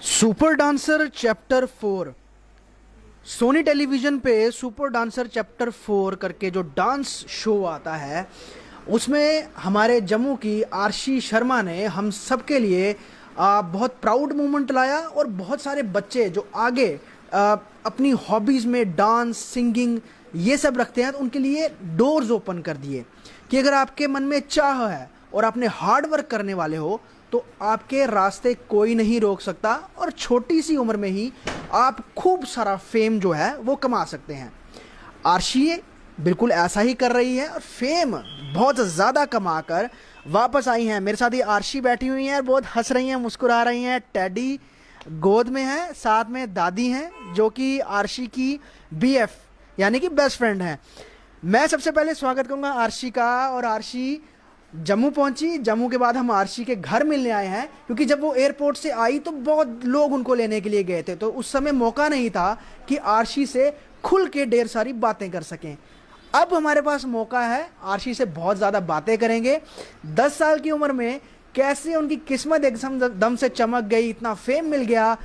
Super dancer chapter 4 Sony television पे super dancer chapter 4 करके जो डांस शो आता है उसमें हमारे जम्मू की आरशी शर्मा ने हम सबके लिए बहुत प्राउड मोमेंट लाया और बहुत सारे बच्चे जो आगे अपनी हॉबीज़ में डांस सिंगिंग ये सब रखते हैं तो उनके लिए डोर्स ओपन कर दिए कि अगर आपके मन में चाह है और आपने हार्ड वर्क करने वाले हो तो आपके रास्ते कोई नहीं रोक सकता और छोटी सी उम्र में ही आप खूब सारा फेम जो है वो कमा सकते हैं। आरशी बिल्कुल ऐसा ही कर रही है और फेम बहुत ज़्यादा कमा कर वापस आई हैं। मेरे साथ ही आरशी बैठी हुई हैं, बहुत हंस रही हैं, मुस्कुरा रही हैं। टैडी गोद में है, साथ में दादी हैं जो कि आरशी की बीएफ यानी कि बेस्ट फ्रेंड हैं। मैं सबसे पहले स्वागत करूंगा आरशी का। और आरशी जम्मू पहुंची, जम्मू के बाद हम आरशी के घर मिलने आए हैं क्योंकि जब वो एयरपोर्ट से आई तो बहुत लोग उनको लेने के लिए गए थे, तो उस समय मौका नहीं था कि आरशी से खुल के ढेर सारी बातें कर सकें। अब हमारे पास मौका है, आरशी से बहुत ज़्यादा बातें करेंगे। 10 साल की उम्र में कैसे उनकी किस्मत एकदम दम से चमक गई, इतना फेम मिल गया,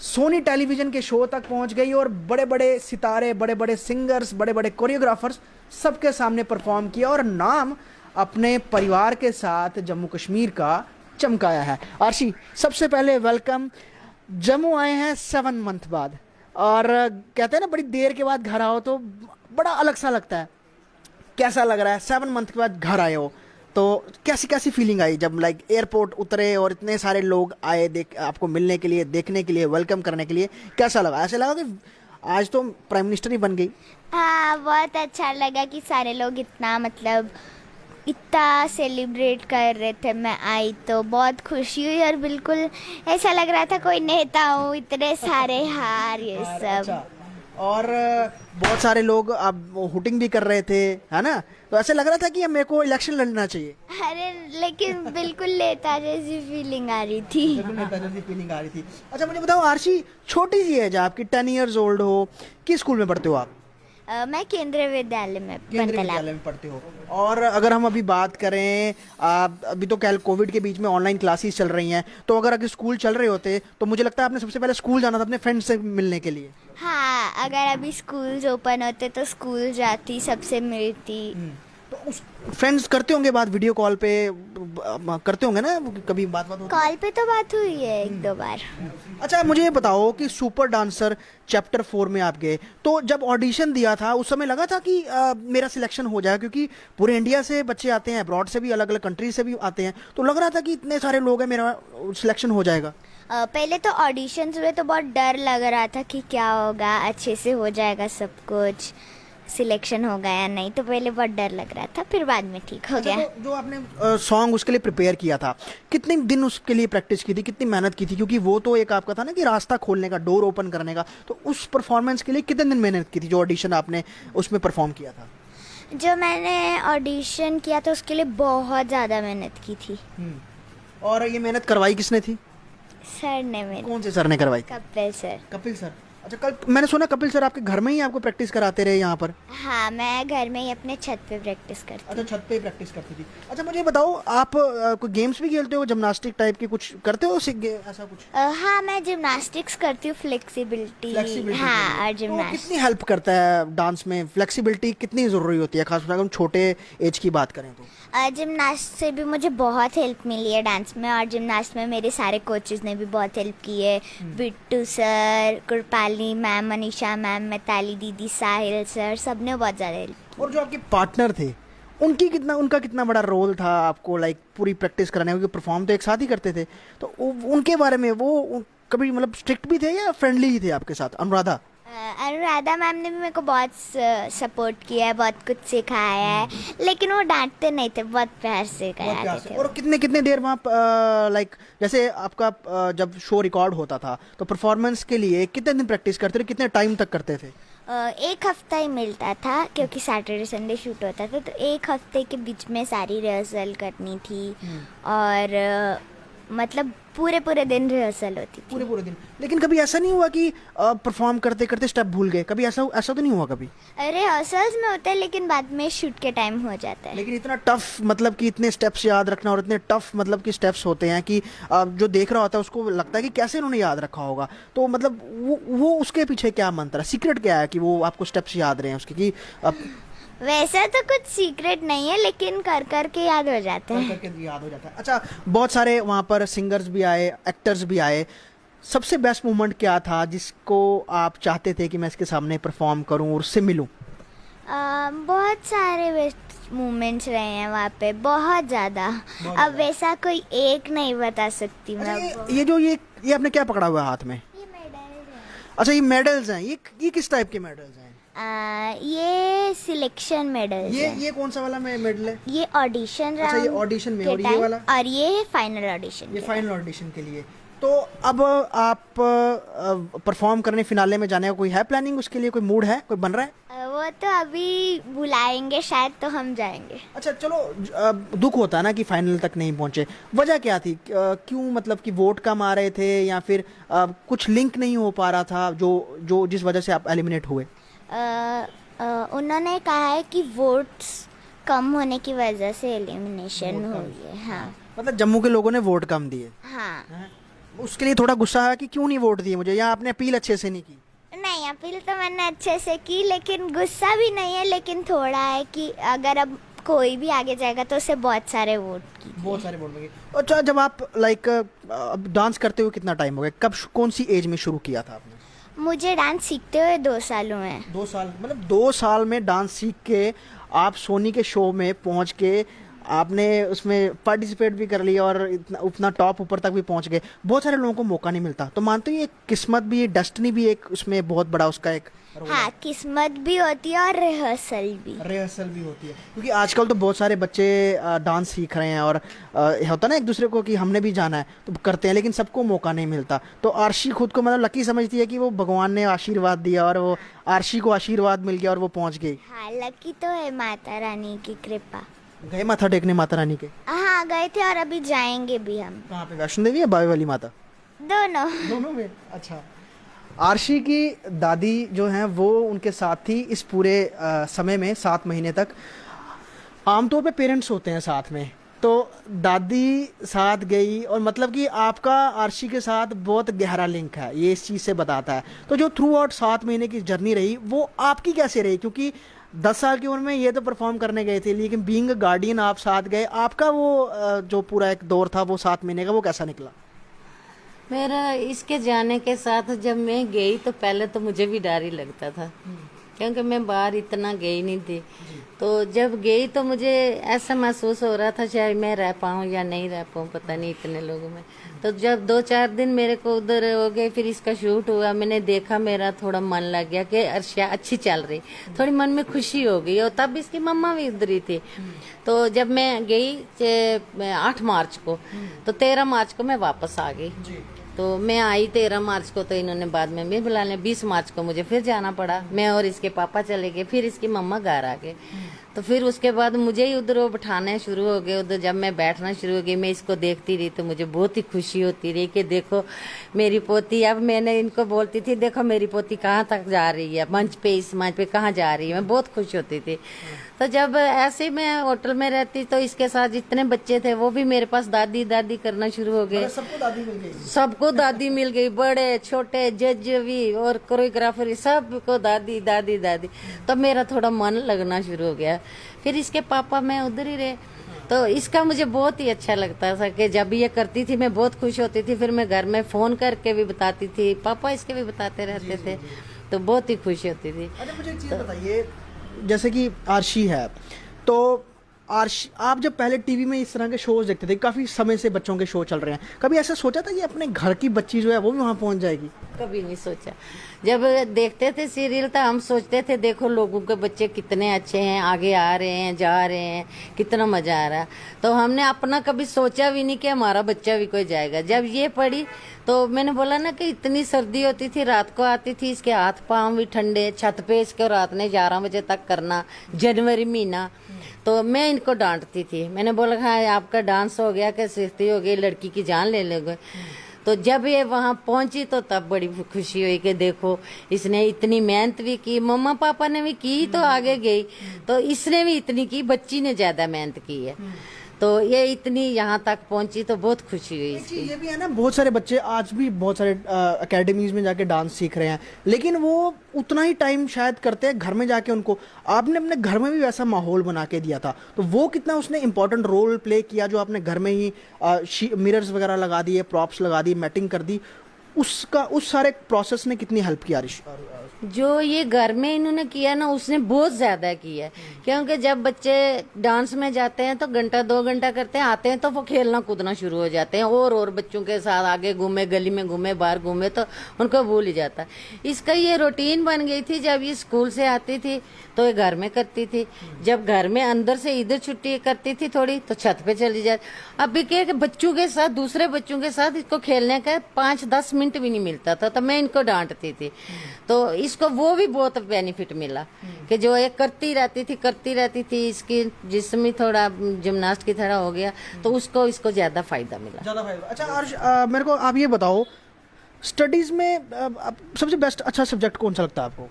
सोनी टेलीविज़न के शो तक पहुंच गई और बड़े बड़े सितारे, बड़े बड़े सिंगर्स, बड़े बड़े कोरियोग्राफर्स सबके सामने परफॉर्म किया और नाम अपने परिवार के साथ जम्मू कश्मीर का चमकाया है। आरशी, सबसे पहले वेलकम। जम्मू आए हैं 7 मंथ बाद और कहते हैं ना बड़ी देर के बाद घर आओ तो बड़ा अलग सा लगता है। कैसा लग रहा है 7 मंथ के बाद घर आए हो तो कैसी कैसी फीलिंग आई जब लाइक एयरपोर्ट उतरे और इतने सारे लोग आए देख आपको मिलने के लिए, देखने के लिए, वेलकम करने के लिए? कैसा लगा? ऐसे लगा कि आज तो प्राइम मिनिस्टर ही बन गई? हाँ, बहुत अच्छा लगा कि सारे लोग इतना इतना सेलिब्रेट कर रहे थे। मैं आई तो बहुत खुशी हुई और बिल्कुल ऐसा लग रहा था कोई नेता हो, इतने सारे हार ये सब। अच्छा। और बहुत सारे लोग अब हुटिंग भी कर रहे थे, है ना? तो ऐसे लग रहा था कि मेरे को इलेक्शन लड़ना चाहिए। अरे लेकिन बिल्कुल नेता जैसी फीलिंग आ रही थी। नेता जैसी फीलिंग आ रही थी। अच्छा मुझे बताओ आरशी, छोटी सी एज आपकी, 10 ईयर्स ओल्ड हो, किस स्कूल में पढ़ते हो आप? मैं केंद्रीय विद्यालय में पढ़ते हो। और अगर हम अभी बात करें, अभी तो क्या कोविड के बीच में ऑनलाइन क्लासेस चल रही हैं, तो अगर स्कूल चल रहे होते तो मुझे लगता है आपने सबसे पहले स्कूल जाना था अपने फ्रेंड से मिलने के लिए। हाँ, अगर अभी स्कूल्स ओपन होते तो स्कूल जाती, सबसे मिलती। तो उस फ्रेंड्स करते होंगे बात वीडियो कॉल पे, करते होंगे ना कभी बात होती? कॉल पे तो बात हुई है 1-2 बार। अच्छा मुझे ये बताओ कि सुपर डांसर चैप्टर 4 में आप गए तो जब ऑडिशन दिया था उस समय लगा था कि मेरा सिलेक्शन हो जाएगा? क्योंकि पूरे इंडिया से बच्चे आते हैं, अब्रॉड से भी, अलग अलग कंट्री से भी आते हैं, तो लग रहा था कि इतने सारे लोग हैं, मेरा सिलेक्शन हो जाएगा? पहले तो ऑडिशंस हुए तो बहुत डर लग रहा था कि क्या होगा, अच्छे से हो जाएगा सब कुछ, सिलेक्शन होगा या नहीं, तो पहले बहुत डर लग रहा था, फिर बाद में ठीक हो गया। तो जो आपने सॉन्ग उसके लिए प्रिपेयर किया था, कितने दिन उसके लिए प्रैक्टिस की थी, कितनी मेहनत की थी? क्योंकि वो तो एक आपका था ना कि रास्ता खोलने का, डोर ओपन करने का, तो उस परफॉर्मेंस के लिए कितने दिन मेहनत की थी जो ऑडिशन आपने उसमें परफॉर्म किया था? जो मैंने ऑडिशन किया था उसके लिए बहुत ज़्यादा मेहनत की थी। और ये मेहनत करवाई किसने थी? सर ने मेरे। कौन से सर ने करवाई? कपिल सर। कपिल सर। अच्छा, कल मैंने सुना कपिल सर आपके घर में ही आपको प्रैक्टिस कराते रहे यहाँ पर? हाँ, मैं घर में ही अपने छत पे प्रैक्टिस करती। अच्छा, छत पे ही प्रैक्टिस करती थी। अच्छा मुझे बताओ, आप कोई गेम्स भी खेलते हो, जिम्नास्टिक टाइप के कुछ करते हो ऐसा कुछ? हाँ, मैं जिम्नास्टिक्स करती हूँ, फ्लेक्सिबिलिटी। हाँ, और जिम्नास्टिक्स। कितनी हेल्प करता है डांस में? फ्लेक्सिबिलिटी कितनी ज़रूरी होती है, खासकर अगर हम छोटे एज की बात करें तो? जिम्नास्ट से भी मुझे बहुत हेल्प मिली है डांस में, और जिम्नास्ट में मेरे सारे कोचेस ने भी बहुत हेल्प की है। Bittu sir, Kurpali ma'am, Manisha ma'am, Maitali दीदी, साहिल सर, सब ने बहुत ज़्यादा हेल्प। और जो आपके पार्टनर थे उनका कितना बड़ा रोल था आपको लाइक पूरी प्रैक्टिस कराने में? क्योंकि परफॉर्म तो एक साथ ही करते थे, तो उनके बारे में वो कभी मतलब स्ट्रिक्ट भी थे या फ्रेंडली ही थे आपके साथ? अनुराधा मैम ने भी मेरे को बहुत सपोर्ट किया है, बहुत कुछ सिखाया है, लेकिन वो डांटते नहीं थे, बहुत प्यार से कराते थे। और कितने कितने देर में आप लाइक जैसे आपका जब शो रिकॉर्ड होता था तो परफॉर्मेंस के लिए कितने दिन प्रैक्टिस करते थे, कितने टाइम तक करते थे? 1 हफ्ता ही मिलता था क्योंकि सैटरडे संडे शूट होता था, तो 1 हफ्ते के बीच में सारी रिहर्सल करनी थी। और मतलब पूरे पूरे दिन रिहर्सल होती थी। पूरे पूरे दिन? लेकिन कभी ऐसा नहीं हुआ कि परफॉर्म करते करते स्टेप भूल गए? कभी ऐसा ऐसा तो नहीं हुआ कभी? रिहर्सल्स में होता है लेकिन बाद में शूट के टाइम हो जाता है। लेकिन इतना टफ मतलब कि इतने स्टेप्स याद रखना, और इतने टफ मतलब कि स्टेप्स होते हैं कि जो देख रहा होता है उसको लगता है कि कैसे इन्होंने याद रखा होगा। तो मतलब वो उसके पीछे क्या मंत्र है, सीक्रेट क्या है कि वो आपको स्टेप्स याद रहे हैं उसके, कि वैसा तो कुछ सीक्रेट नहीं है लेकिन कर कर के याद हो जाता है। करके याद हो जाता है? अच्छा, बहुत सारे वहाँ पर सिंगर्स भी आए, एक्टर्स भी आए, सबसे बेस्ट मोमेंट क्या था जिसको आप चाहते थे कि मैं इसके सामने परफॉर्म करूं और उससे मिलूं? बहुत सारे बेस्ट मोमेंट्स रहे हैं वहाँ पे, बहुत ज़्यादा। अब वैसा कोई एक नहीं बता सकती मैं। अच्छा, ये आपने क्या पकड़ा हुआ है हाथ में? ये मेडल्स हैं। अच्छा, ये मेडल्स हैं। ये किस टाइप के मेडल्स हैं? ये सिलेक्शन मेडल्स ये हैं। ये कौन सा वाला मेडल है? ये ऑडिशन अच्छा, ये ऑडिशन में, और ये वाला? और ये फाइनल ऑडिशन। ये फाइनल ऑडिशन के लिए। तो अब आप परफॉर्म करने फिनाले में जाने का कोई है प्लानिंग? उसके लिए कोई मूड है, कोई बन रहा है? वो तो अभी बुलाएंगे शायद तो हम जाएंगे। अच्छा चलो, दुख होता है ना कि फाइनल तक नहीं पहुंचे। वजह क्या थी? क्यों, मतलब कि वोट कम आ रहे थे या फिर कुछ लिंक नहीं हो पा रहा था जो जो जिस वजह से आप एलिमिनेट हुए? उन्होंने कहा है कि वोट्स कम होने की वजह से एलिमिनेशन हुई है। हाँ, मतलब जम्मू के लोगों ने वोट कम दिए? हाँ। उसके लिए थोड़ा गुस्सा है कि क्यों नहीं वोट दिए मुझे, या आपने अपील अच्छे से नहीं की? नहीं, अपील तो मैंने अच्छे से की लेकिन गुस्सा भी नहीं है, लेकिन थोड़ा है कि अगर अब कोई भी आगे जाएगा तो उसे बहुत सारे वोट की। बहुत सारे वोट मिले। अच्छा, जब आप लाइक डांस करते हुए कितना टाइम हो गया, कब कौन सी एज में शुरू किया था आपने? मुझे डांस सीखते हुए 2 साल हुए हैं। 2 साल? मतलब 2 साल में डांस सीख के आप सोनी के शो में पहुंच के आपने उसमें पार्टिसिपेट भी कर लिया और इतना उतना टॉप ऊपर तक भी पहुंच गए। बहुत सारे लोगों को मौका नहीं मिलता, तो मानते हो ये किस्मत भी, ये डेस्टिनी भी एक उसमें बहुत बड़ा उसका एक रोल है? हाँ, किस्मत भी होती है और रिहर्सल भी होती है, क्योंकि आजकल तो बहुत सारे बच्चे डांस सीख रहे हैं, और होता है ना एक दूसरे को कि हमने भी जाना है तो करते हैं, लेकिन सबको मौका नहीं मिलता। तो आरशी खुद को मतलब लकी समझती है कि वो भगवान ने आशीर्वाद दिया और वो आरशी को आशीर्वाद मिल गया और वो पहुंच गई। हाँ, लकी तो है माता रानी की कृपा। गए माथा टेकने माता रानी के? हाँ, गए थे और अभी जाएंगे भी हम। कहाँ पे, वैष्णो देवी या बावे वाली माता? दोनों में। अच्छा, आरशी की दादी जो हैं वो उनके साथ थी इस पूरे समय में, 7 महीने तक। आमतौर पे पेरेंट्स होते हैं साथ में, तो दादी साथ गई, और मतलब कि आपका आरशी के साथ बहुत गहरा लिंक है, ये इस चीज़ से बताता है। तो जो थ्रू आउट 7 महीने की जर्नी रही वो आपकी कैसे रही? क्योंकि 10 साल की उम्र में ये तो परफॉर्म करने गए थे, लेकिन बीइंग गार्डियन आप साथ गए, आपका वो जो पूरा एक दौर था वो 7 महीने का, वो कैसा निकला? मेरा इसके जाने के साथ जब मैं गई तो पहले तो मुझे भी डर ही लगता था, क्योंकि मैं बाहर इतना गई नहीं थी। तो जब गई तो मुझे ऐसा महसूस हो रहा था शायद मैं रह पाऊँ या नहीं रह पाऊँ, पता नहीं इतने लोगों में। तो जब 2-4 दिन मेरे को उधर हो गए, फिर इसका शूट हुआ, मैंने देखा, मेरा थोड़ा मन लग गया कि अर्शिया अच्छी चल रही, थोड़ी मन में खुशी हो गई। और तब इसकी मम्मा भी उधर ही थी। तो जब मैं गई 8 मार्च को, तो 13 मार्च को मैं वापस आ गई। तो मैं आई 13 मार्च को, तो इन्होंने बाद में भी बुला लिया। 20 मार्च को मुझे फिर जाना पड़ा, मैं और इसके पापा चले गए, फिर इसकी मम्मा घर आ गए। तो फिर उसके बाद मुझे ही उधर वो बैठाने शुरू हो गए। उधर जब मैं बैठना शुरू हो गई, मैं इसको देखती रही तो मुझे बहुत ही खुशी होती रही कि देखो मेरी पोती। अब मैंने इनको बोलती थी देखो मेरी पोती कहाँ तक जा रही है, मंच पे, इस मंच पे कहाँ जा रही है, मैं बहुत खुश होती थी। तो जब ऐसे मैं होटल में रहती तो इसके साथ जितने बच्चे थे वो भी मेरे पास दादी दादी करना शुरू हो गए। सबको दादी मिल गई? सबको दादी मिल गई, बड़े छोटे, जज भी और कोरियोग्राफर, सबको दादी दादी दादी। तो मेरा थोड़ा मन लगना शुरू हो गया। फिर इसके पापा मैं उधर ही रहे, तो इसका मुझे बहुत ही अच्छा लगता था कि जब ये करती थी मैं बहुत खुश होती थी। फिर मैं घर में फोन करके भी बताती थी, पापा इसके भी बताते रहते थे, तो बहुत ही खुशी होती थी। अच्छा, मुझे एक चीज़ बताइए, जैसे कि आरशी है, तो आरशी, आप जब पहले टीवी में इस तरह के शोज देखते थे, काफ़ी समय से बच्चों के शो चल रहे हैं, कभी ऐसा सोचा था कि अपने घर की बच्ची जो है वो भी वहाँ पहुँच जाएगी? कभी नहीं सोचा। जब देखते थे सीरियल तो हम सोचते थे देखो लोगों के बच्चे कितने अच्छे हैं, आगे आ रहे हैं, जा रहे हैं, कितना मजा आ रहा है। तो हमने अपना कभी सोचा भी नहीं कि हमारा बच्चा भी कोई जाएगा। जब ये पड़ी तो मैंने बोला ना कि इतनी सर्दी होती थी, रात को आती थी, इसके हाथ पाँव भी ठंडे, छत पे इसके रात ने 11 बजे तक करना, जनवरी महीना। तो मैं इनको डांटती थी। मैंने बोला हाँ आपका डांस हो गया, क्या सीखती हो गई, लड़की की जान ले लोगे। तो जब ये वहाँ पहुंची तो तब बड़ी खुशी हुई कि देखो इसने इतनी मेहनत भी की, मम्मा पापा ने भी की तो आगे गई, तो इसने भी इतनी की, बच्ची ने ज्यादा मेहनत की है, तो ये इतनी यहाँ तक पहुंची तो बहुत खुशी हुई एक इसकी। चीज़ ये भी है ना, बहुत सारे बच्चे आज भी बहुत सारे एकेडमीज में जाके डांस सीख रहे हैं, लेकिन वो उतना ही टाइम शायद करते हैं घर में जाके। उनको आपने अपने घर में भी वैसा माहौल बना के दिया था, तो वो कितना उसने इंपॉर्टेंट रोल प्ले किया जो आपने घर में ही मिरर्स वगैरह लगा दिए, प्रॉप्स लगा दी, मैटिंग कर दी, उसका उस सारे प्रोसेस ने कितनी हेल्प किया? जो ये घर में इन्होंने किया ना उसने बहुत ज्यादा किया है, क्योंकि जब बच्चे डांस में जाते हैं तो घंटा 2 घंटा करते हैं, आते हैं तो वो खेलना कूदना शुरू हो जाते हैं और बच्चों के साथ आगे घूमे, गली में घूमे, बाहर घूमे, तो उनको भूल ही जाता है। इसका ये रूटीन बन गई थी, जब ये स्कूल से आती थी तो ये घर में करती थी, जब घर में अंदर से इधर छुट्टी करती थी थोड़ी तो छत पे चली जाती। अभी क्या कि बच्चों के साथ, दूसरे बच्चों के साथ इसको खेलने का 5-10 मिनट भी नहीं मिलता था, तो मैं इनको डांटती थी। तो इसको वो भी बहुत बेनिफिट मिला कि जो ये करती रहती थी, इसकी जिस्म ही थोड़ा जिम्नास्ट की तरह हो गया, तो उसको इसको ज्यादा फायदा मिला। ज़्यादा फायदा। अच्छा अर्श, मेरे को आप ये बताओ, स्टडीज़ में सबसे बेस्ट अच्छा सब्जेक्ट कौन सा लगता है आपको?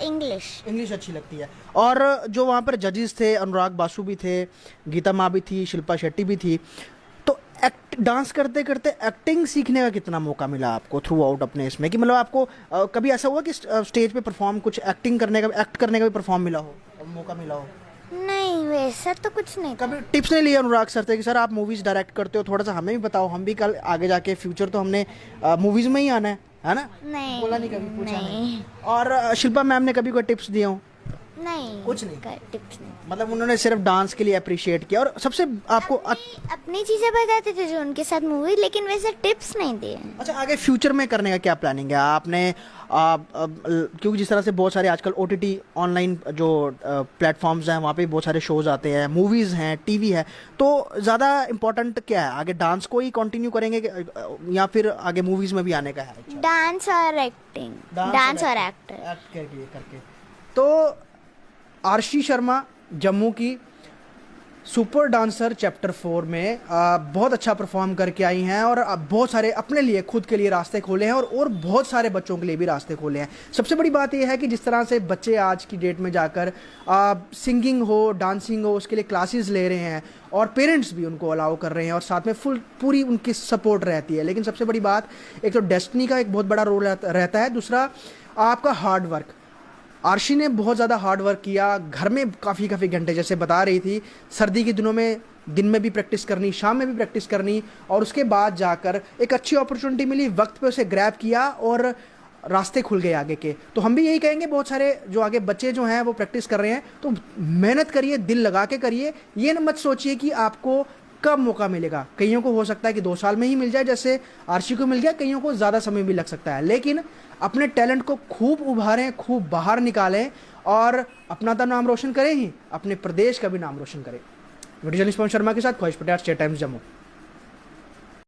इंग्लिश। इंग्लिश अच्छी लगती है। और जो वहाँ पर जजेस थे, अनुराग बासु भी थे, गीता माँ भी थी, शिल्पा शेट्टी भी थी, तो डांस करते करते एक्टिंग सीखने का कितना मौका मिला आपको थ्रू आउट अपने इसमें? कि मतलब आपको कभी ऐसा हुआ कि स्टेज पे परफॉर्म, कुछ एक्टिंग करने का, एक्ट करने का भी परफॉर्म मिला हो, मौका मिला हो? नहीं, वैसा तो कुछ नहीं। कभी टिप्स नहीं लिए अनुराग सर से कि सर आप मूवीज़ डायरेक्ट करते हो, थोड़ा सा हमें भी बताओ, हम भी कल आगे जाके फ्यूचर तो हमने मूवीज़ में ही आना है ना? नहीं, बोला नहीं, कभी पूछा नहीं। और शिल्पा मैम ने कभी कोई टिप्स दिए हो? नहीं, कुछ नहीं? टिप्स नहीं। मतलब उन्होंने सिर्फ डांस के लिए अप्रिशिएट किया और सबसे आपको अपनी चीजें बताते थे जो उनके साथ मूवी, लेकिन वैसे टिप्स नहीं दिए। अच्छा, आगे फ्यूचर में करने का क्या प्लानिंग है आपने? क्योंकि जिस तरह से बहुत सारे आजकल OTT ऑनलाइन जो प्लेटफॉर्म्स हैं वहाँ पे बहुत सारे शोज आते हैं, मूवीज़ हैं, टीवी है, तो ज़्यादा इम्पोर्टेंट क्या है? आगे डांस को ही कंटिन्यू करेंगे या फिर आगे मूवीज़ में भी आने का है? डांस और एक्टिंग, डांस और एक्टर एक्ट करके। तो आरशी शर्मा जम्मू की सुपर डांसर चैप्टर 4 में बहुत अच्छा परफॉर्म करके आई हैं और बहुत सारे अपने लिए, खुद के लिए रास्ते खोले हैं और बहुत सारे बच्चों के लिए भी रास्ते खोले हैं। सबसे बड़ी बात यह है कि जिस तरह से बच्चे आज की डेट में जाकर सिंगिंग हो, डांसिंग हो, उसके लिए क्लासेस ले रहे हैं और पेरेंट्स भी उनको अलाउ कर रहे हैं और साथ में पूरी उनकी सपोर्ट रहती है। लेकिन सबसे बड़ी बात, एक तो डेस्टिनी का एक बहुत बड़ा रोल रहता है, दूसरा आपका हार्ड वर्क। आरशी ने बहुत ज़्यादा हार्ड वर्क किया, घर में काफ़ी घंटे, जैसे बता रही थी, सर्दी के दिनों में दिन में भी प्रैक्टिस करनी, शाम में भी प्रैक्टिस करनी, और उसके बाद जाकर एक अच्छी अपॉर्चुनिटी मिली, वक्त पे उसे ग्रैब किया और रास्ते खुल गए आगे के। तो हम भी यही कहेंगे, बहुत सारे जो आगे बच्चे जो हैं वो प्रैक्टिस कर रहे हैं, तो मेहनत करिए, दिल लगा के करिए। ये न मत सोचिए कि आपको कब मौका मिलेगा। कईयों को हो सकता है कि 2 साल में ही मिल जाए, जैसे आरशी को मिल गया, कईयों को ज़्यादा समय भी लग सकता है। लेकिन अपने टैलेंट को खूब उभारें, खूब बाहर निकालें और अपना तो नाम रोशन करें ही, अपने प्रदेश का भी नाम रोशन करें। वीडियो जर्नलिस्ट पवन शर्मा के साथ ख्वाहिश पटेल, स्टेट टाइम्स जम्मू।